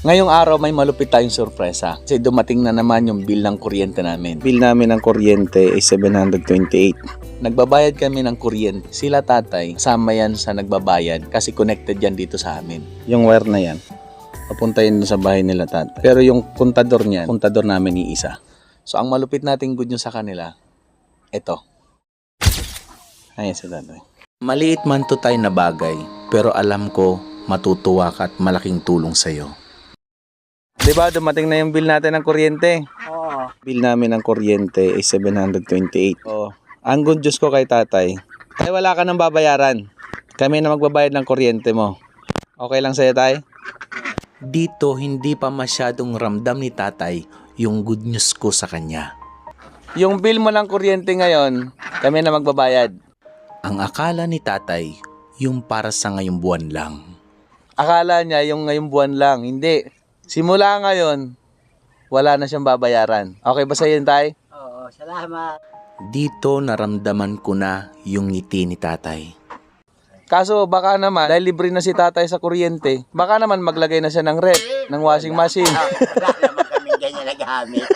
Ngayong araw may malupit tayong sorpresa kasi dumating na naman yung bill ng kuryente namin. Bill namin ng kuryente ay 728. Nagbabayad kami ng kuryente. Sila tatay, kasama yan sa nagbabayad kasi connected yan dito sa amin. Yung wire na yan, papunta yun sa bahay nila tatay. Pero yung kontador niyan, kontador namin iisa. So ang malupit nating good news sa kanila, ito. Ayan sa tatay. Maliit man to tayo na bagay, pero alam ko matutuwa ka at malaking tulong sa'yo. Diba, dumating na yung bill natin ng kuryente. Oo. Bill namin ng kuryente ay 728. Oh, ang good news ko kay tatay, ay wala ka nang babayaran. Kami na magbabayad ng kuryente mo. Okay lang sa'yo, tay? Dito, hindi pa masyadong ramdam ni tatay yung good news ko sa kanya. Yung bill mo ng kuryente ngayon, kami na magbabayad. Ang akala ni tatay, yung para sa ngayong buwan lang. Akala niya yung ngayong buwan lang. Hindi. Simula ngayon, wala na siyang babayaran. Okay ba sa iyo, tay? Oo, salamat. Dito naramdaman ko na yung ngiti ni tatay. Kaso baka naman, dahil libre na si tatay sa kuryente, baka naman maglagay na siya ng rep, ng washing machine. Wala naman kami ganyan nagamit.